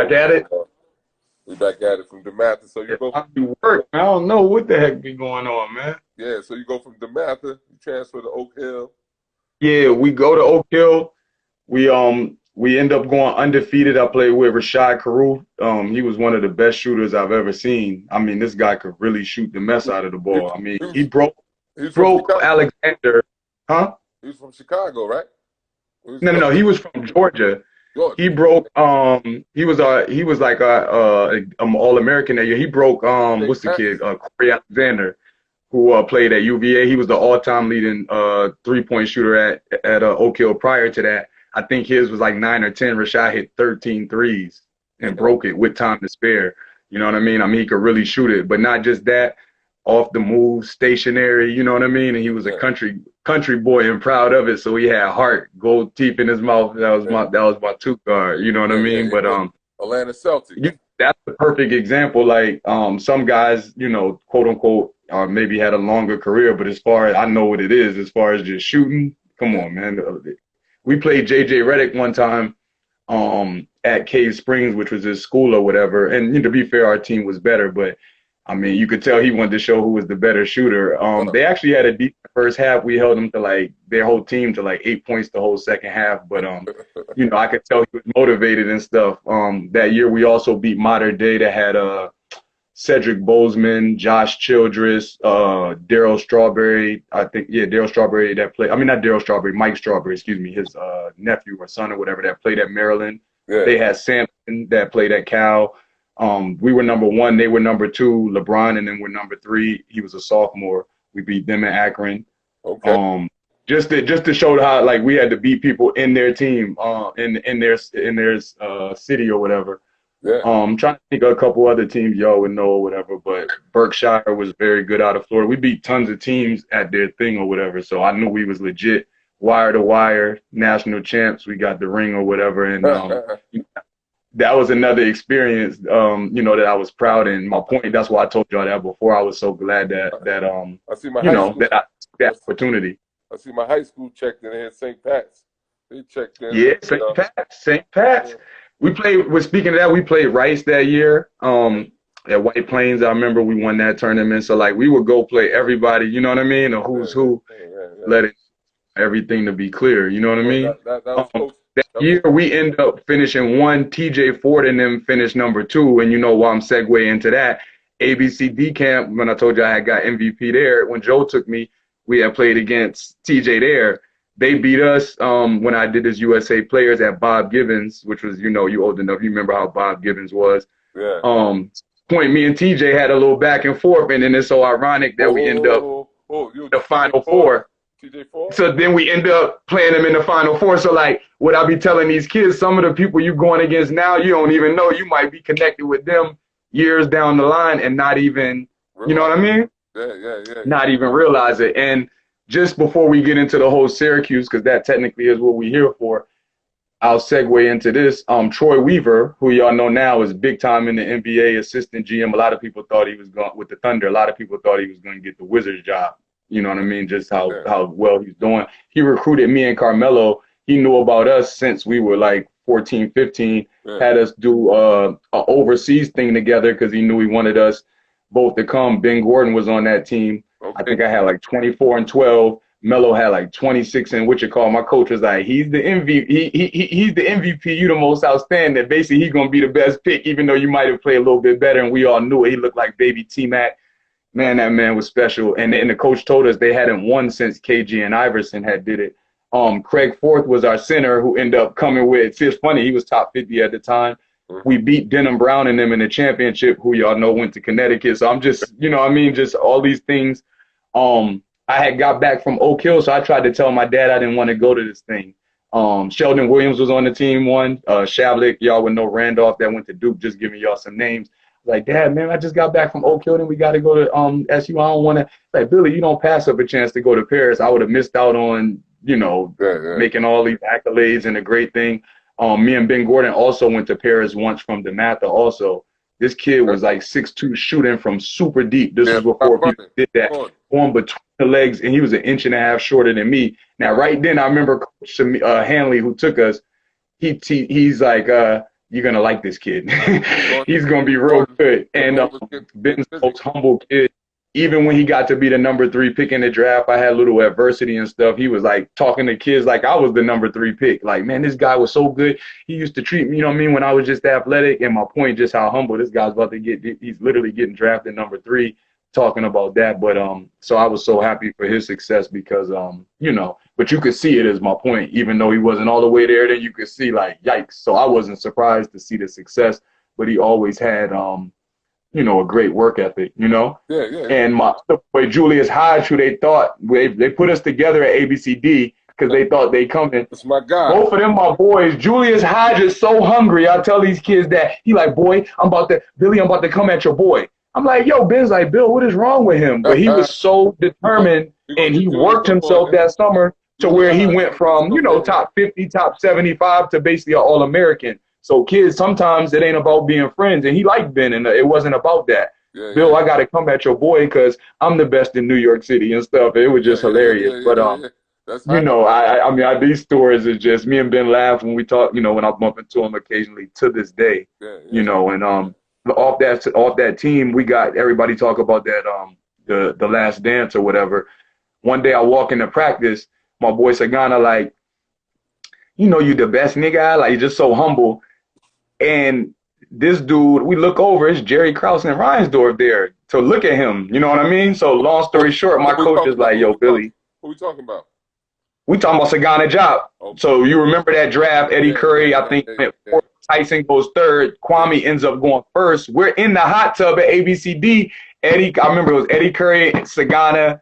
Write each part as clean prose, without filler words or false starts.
back at it? We back at it from DeMatha. So you go from work. I don't know what the heck be going on, man. Yeah, so you go from DeMatha, you transfer to Oak Hill. Yeah, we go to Oak Hill. We end up going undefeated. I played with Rashad Carew. He was one of the best shooters I've ever seen. I mean, this guy could really shoot the mess out of the ball. I mean, he broke Alexander. Huh? He was from Chicago, right? No, he was from Georgia. He broke he was like a All-American that year. He broke what's the kid? Corey Alexander, who played at UVA. He was the all-time leading 3-point shooter at Oak Hill prior to that. I think his was like 9 or 10. Rashad hit 13 threes and broke it with time to spare. You know what I mean? I mean, he could really shoot it, but not just that, off the move, stationary, you know what I mean? And he was a country boy and proud of it, so he had heart, gold teeth in his mouth. That was my two guard, you know what I mean? But Atlanta Celtics. That's the perfect example. Like some guys, you know, quote unquote, maybe had a longer career, but as far as I know what it is, as far as just shooting, come on, man. We played JJ Redick one time at Cave Springs, which was his school or whatever. And to be fair, our team was better, but I mean, you could tell he wanted to show who was the better shooter. They actually had a deep first half. We held them to like their whole team to like 8 points the whole second half. But you know, I could tell he was motivated and stuff. That year we also beat Modern Day that had Cedric Bozeman, Josh Childress, Daryl Strawberry. I think Daryl Strawberry that played. I mean, not Daryl Strawberry, Mike Strawberry. Excuse me, his nephew or son or whatever that played at Maryland. Yeah. They had Sampson that played at Cal. We were number 1, they were number 2, LeBron, and then we're number 3. He was a sophomore. We beat them in Akron. Okay. Just to show how like we had to beat people in their team, in their city or whatever. Yeah. I'm trying to think of a couple other teams y'all would know or whatever, but Berkshire was very good out of Florida. We beat tons of teams at their thing or whatever, so I knew we was legit. Wire to wire, national champs. We got the ring or whatever, and that was another experience, you know, that I was proud in. My point, that's why I told y'all that before. I was so glad that I see my that opportunity. I see my high school checked in here, St. Pat's. They checked in. Yeah, St. Pat's. We played. Speaking of that, we played Rice that year. At White Plains, I remember we won that tournament. So like we would go play everybody. You know what I mean? A who's who. Let everything to be clear. You know what I mean? That was close. That year, we end up finishing 1. TJ Ford and them finished number 2. And you know why I'm segueing into that. ABCD camp, when I told you I had got MVP there, when Joe took me, we had played against TJ there. They beat us when I did this USA Players at Bob Gibbons, which was, you know, you old enough. You remember how Bob Gibbons was. Yeah. Point me and TJ had a little back and forth, and then it's so ironic that we end up the Final Four. So then we end up playing them in the Final Four. So like what I be telling these kids, some of the people you going against now, you don't even know. You might be connected with them years down the line and not even, you know what I mean? Yeah. Not even realize it. And just before we get into the whole Syracuse, because that technically is what we're here for, I'll segue into this. Troy Weaver, who y'all know now is big time in the NBA, assistant GM. A lot of people thought he was going with the Thunder. A lot of people thought he was going to get the Wizards job. You know what I mean? Just how well he's doing. He recruited me and Carmelo. He knew about us since we were like 14, 15, had us do a overseas thing together because he knew he wanted us both to come. Ben Gordon was on that team. Okay. I think I had like 24 and 12. Melo had like 26 and what you call. My coach was like, he's the MVP. He's the MVP. You the most outstanding. Basically, he's going to be the best pick, even though you might have played a little bit better. And we all knew it. He looked like baby T-Mac. Man, that man was special. And the coach told us they hadn't won since KG and Iverson had did it. Craig Forth was our center who ended up coming with, it's funny, he was top 50 at the time. We beat Denham Brown and them in the championship, who y'all know went to Connecticut. So I'm just, you know what I mean, just all these things. I had got back from Oak Hill, so I tried to tell my dad I didn't want to go to this thing. Sheldon Williams was on the team Shavlik, y'all would know Randolph that went to Duke, just giving y'all some names. Like, Dad, man, I just got back from Oak Hill and we got to go to SU. I don't want to. Like, Billy, you don't pass up a chance to go to Paris. I would have missed out on, you know, making all these accolades and a great thing. Me and Ben Gordon also went to Paris once from DeMatha also. This kid was like 6'2", shooting from super deep. This was before people did that. Going between the legs, and he was 1.5 inches shorter than me. Now, right then, I remember Coach Hanley, who took us, he's like, you're gonna like this kid. He's gonna be real Jordan, good. the And boy was getting Ben's the busy. most humble kid. Even when he got to be the number 3 pick in the draft, I had a little adversity and stuff. He was like talking to kids like I was the number 3 pick. Like, man, this guy was so good. He used to treat me, you know what I mean, when I was just athletic. And my point, just how humble this guy's about to get. He's literally getting drafted number 3, talking about that. But so I was so happy for his success because you know, but you could see it as my point, even though he wasn't all the way there, then you could see like yikes. So I wasn't surprised to see the success, but he always had you know, a great work ethic, you know. Yeah, yeah. And my boy Julius Hodge, who they thought they put us together at ABCD because they thought they come in. That's my guy. Both of them, my boys. Julius Hodge is so hungry. I tell these kids that he like, boy, I'm about to come at your boy. I'm like, yo, Ben's like, Bill, what is wrong with him? But he was so determined, and he worked himself that summer to where he went from, you know, top 50, top 75 to basically an All-American. So kids, sometimes it ain't about being friends, and he liked Ben, and it wasn't about that. Yeah, Bill, yeah. I got to come at your boy because I'm the best in New York City and stuff. It was just hilarious. But That's you know, I mean, these stories is just me and Ben laugh when we talk. You know, when I bump into him occasionally to this day. You know, and off that team, we got everybody talk about that the Last Dance or whatever. One day I walk into practice, my boy Sagana like, you know, you the best nigga, like you're just so humble. And this dude, we look over, it's Jerry Krause and Reinsdorf there to look at him. You know what I mean? So long story short, my coach is like, yo, Billy. What we talking about? We talking about Sagana Job. Okay. So you remember that draft, Eddie Curry, I think Tyson goes 3rd, Kwame ends up going 1st. We're in the hot tub at ABCD. I remember it was Eddie Curry, Sagana,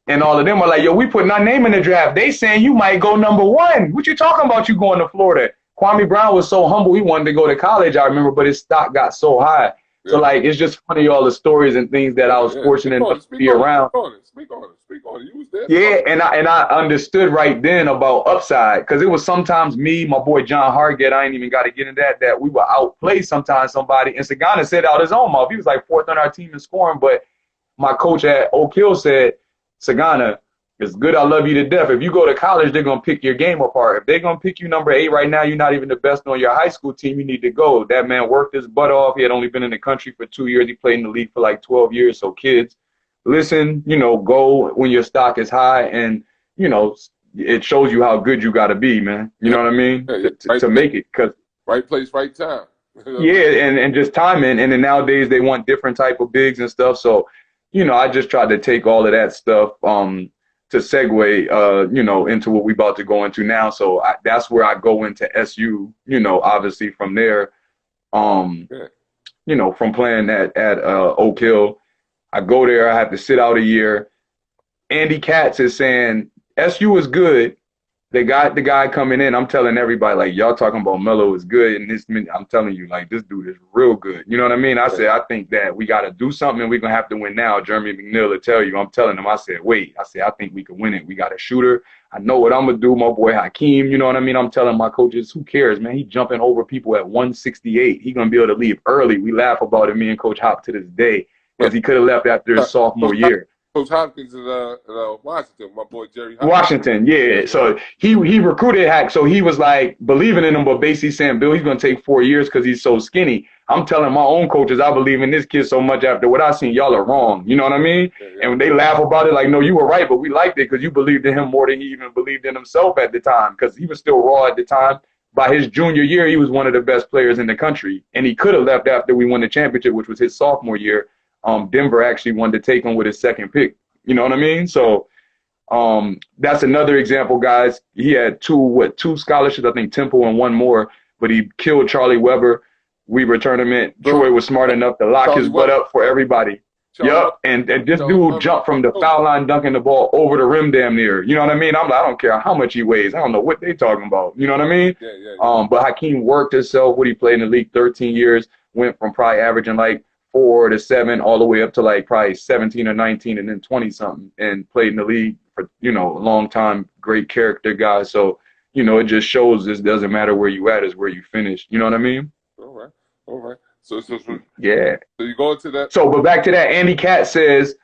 and all of them are like, yo, we putting our name in the draft. They saying you might go number 1. What you talking about you going to Florida? Kwame Brown was so humble, he wanted to go to college, I remember, but his stock got so high. Yeah. So, like, it's just funny, all the stories and things that I was fortunate enough to be around. Speak on it. You was there. Yeah, and I understood right then about upside, because it was sometimes me, my boy John Hargett, I ain't even got to get into that we would outplay sometimes somebody. And Sagana said out his own mouth, he was like 4th on our team in scoring, but my coach at Oak Hill said, Sagana, it's good. I love you to death. If you go to college, they're going to pick your game apart. If they're going to pick you number 8 right now, you're not even the best on your high school team. You need to go. That man worked his butt off. He had only been in the country for 2 years. He played in the league for like 12 years. So kids, listen, you know, go when your stock is high, and, you know, it shows you how good you got to be, man. You know what I mean? To make it. Cause, right place, right time. Yeah, and just timing. And then nowadays they want different type of bigs and stuff. So, you know, I just tried to take all of that stuff to segue, you know, into what we about to go into now. So that's where I go into SU, you know, obviously from there, you know, from playing at Oak Hill. I go there, I have to sit out a year. Andy Katz is saying, SU is good. They got the guy coming in. I'm telling everybody, like, y'all talking about Melo is good. And I'm telling you, like, this dude is real good. You know what I mean? I said, I think that we got to do something and we're going to have to win now. Jeremy McNeil will tell you. I'm telling him, I said, wait. I said, I think we can win it. We got a shooter. I know what I'm going to do. My boy Hakeem, you know what I mean? I'm telling my coaches, who cares, man? He jumping over people at 168. He going to be able to leave early. We laugh about it, me and Coach Hop, to this day, because he could have left after his sophomore year. Coach Hopkins in Washington, my boy Jerry Hopkins. Washington, yeah. So he recruited Hack. So he was like believing in him, but basically saying, Bill, he's going to take 4 years because he's so skinny. I'm telling my own coaches, I believe in this kid so much after what I seen. Y'all are wrong. You know what I mean? Yeah. And they laugh about it like, no, you were right, but we liked it because you believed in him more than he even believed in himself at the time, because he was still raw at the time. By his junior year, he was one of the best players in the country. And he could have left after we won the championship, which was his sophomore year. Denver actually wanted to take him with his 2nd pick. You know what I mean? So that's another example, guys. He had two scholarships, I think Temple and one more, but he killed Charlie Weber. Weber tournament. Troy was smart enough to lock his butt up for everybody. Yep. And this dude jumped from the foul line, dunking the ball over the rim damn near. You know what I mean? I'm like, I don't care how much he weighs. I don't know what they talking about. You know what I mean? Yeah. But Hakeem worked himself. What he played in the league 13 years, went from probably averaging like 4 to 7 all the way up to like probably 17 or 19 and then 20 something, and played in the league for, you know, a long time. Great character guy. So, you know, it just shows this doesn't matter where you at, is where you finish. You know what I mean? All right. So yeah. So you go into that. So, but back to that, Andy Katz says,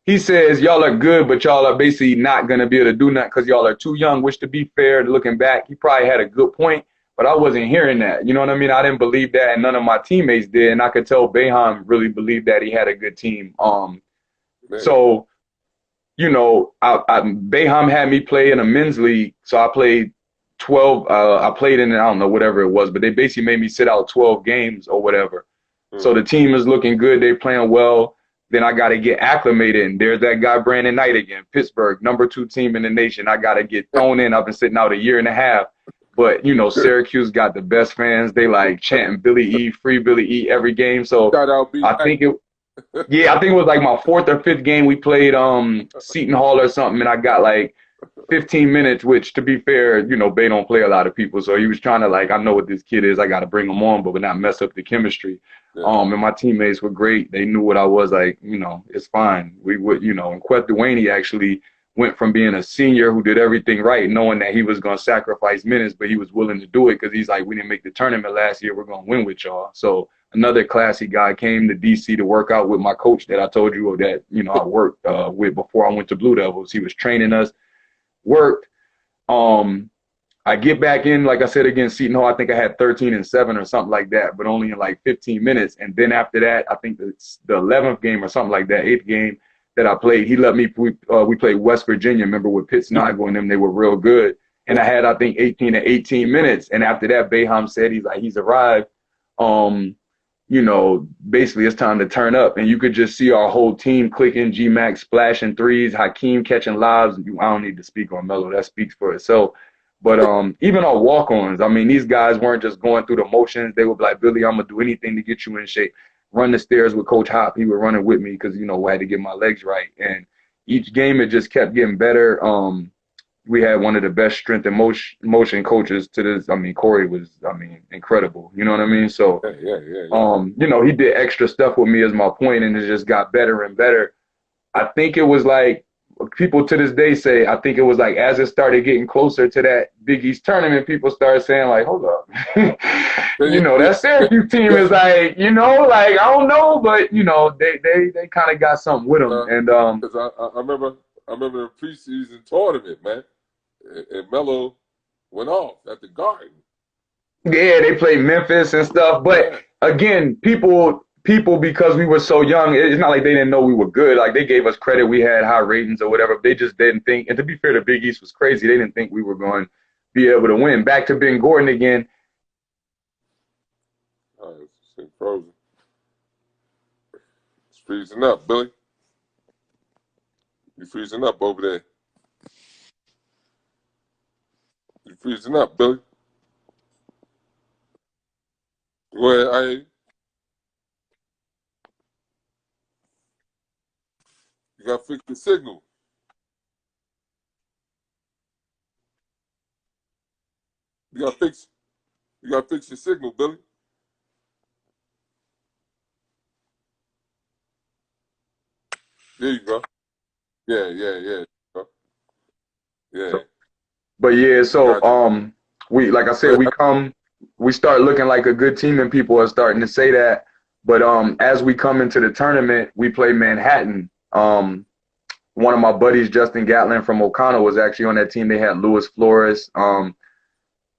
y'all are good, but y'all are basically not going to be able to do nothing because y'all are too young, which, to be fair, looking back, he probably had a good point. But I wasn't hearing that. You know what I mean? I didn't believe that, and none of my teammates did. And I could tell Boeheim really believed that he had a good team. Man. So Boeheim had me play in a men's league, so I played 12. I played in, I don't know, whatever it was, but they basically made me sit out 12 games or whatever. So the team is looking good. They're playing well. Then I got to get acclimated. And there's that guy, Brandon Knight again, Pittsburgh, #2 team in the nation. I got to get thrown in. I've been sitting out a year and a half. But, Syracuse got the best fans. They like chanting Billy E, free Billy E every game. So Shout out B. I think it, yeah, I think it was like my fourth or fifth game. We played Seton Hall or something, and I got like 15 minutes, which to be fair, Bay don't play a lot of people. So he was trying to like, I know what this kid is. I got to bring him on, but not mess up the chemistry. Yeah. And my teammates were great. They knew what I was like, it's fine. We would, and Queth Duaney actually went from being a senior who did everything right, knowing that he was going to sacrifice minutes, but he was willing to do it because he's like, we didn't make the tournament last year. We're going to win with y'all. So another classy guy came to DC to work out with my coach that I told you that, I worked with before I went to Blue Devils. He was training us, worked. I get back in, like I said, against Seton Hall. I think I had 13 and 7 or something like that, but only in like 15 minutes. And then after that, I think it's the 11th game or something like that, 8th game that I played, he let me, we played West Virginia, remember, with Pittsnogle and them. They were real good. And I had, I think, 18 to 18 minutes. And after that, Boeheim said, he's arrived. Basically it's time to turn up. And you could just see our whole team clicking, G-Max splashing threes, Hakeem catching lobs. I don't need to speak on Melo. That speaks for itself. But even our walk-ons, I mean, these guys weren't just going through the motions. They would be like, Billy, I'm going to do anything to get you in shape. Run the stairs with Coach Hop. He would run it with me because, I had to get my legs right. And each game, it just kept getting better. We had one of the best strength and motion coaches to this. I mean, Corey was, incredible. You know what I mean? So, Yeah. He did extra stuff with me as my point, and it just got better and better. I think it was like, people to this day say, I think it was like as it started getting closer to that Big East tournament, people started saying like, hold up, that Syracuse team is like, like, I don't know, but they kind of got something with them. And because I remember the preseason tournament, man, and Melo went off at the Garden. Yeah, they played Memphis and stuff, but again, people because we were so young, it's not like they didn't know we were good. Like they gave us credit, we had high ratings or whatever. They just didn't think. And to be fair, the Big East was crazy. They didn't think we were going to be able to win. Back to Ben Gordon again. It's frozen. It's freezing up, Billy. You freezing up over there. You freezing up, Billy. Go ahead, I hear you. You gotta fix the signal. You gotta fix your signal, Billy. There you go. Yeah. Yeah. But yeah, so Got you. we, like I said, we start looking like a good team, and people are starting to say that. But as we come into the tournament, we play Manhattan. One of my buddies, Justin Gatlin from O'Connell, was actually on that team. They had Luis Flores.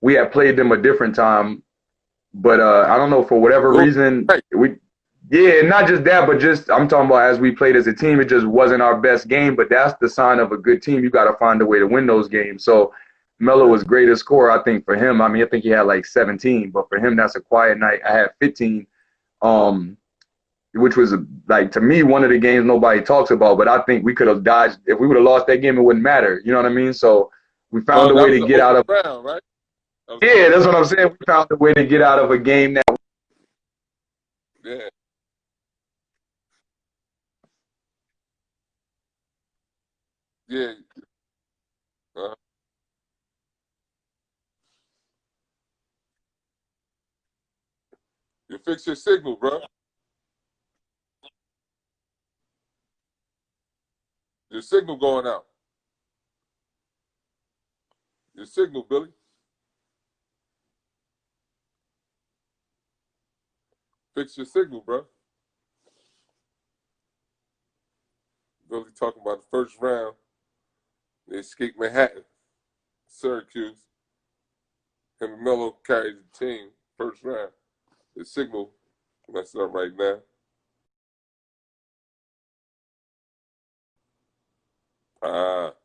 We had played them a different time, but I don't know, for whatever reason, not just that, but just I'm talking about as we played as a team, it just wasn't our best game. But that's the sign of a good team. You got to find a way to win those games. So Melo was greatest scorer, I think, for him. I think he had like 17, but for him, that's a quiet night. I had 15, which was, like, to me, one of the games nobody talks about. But I think we could have dodged. If we would have lost that game, it wouldn't matter. You know what I mean? So we found a way to get out of. Round, right? Yeah, that's what I'm saying. We found a way to get out of a game that. Yeah. Yeah. Uh, you fix your signal, bro. Your signal going out. Your signal, Billy. Fix your signal, bro. Billy talking about the first round. They escaped Manhattan, Syracuse. Him and Melo carried the team first round. The signal messed up right now. Ah.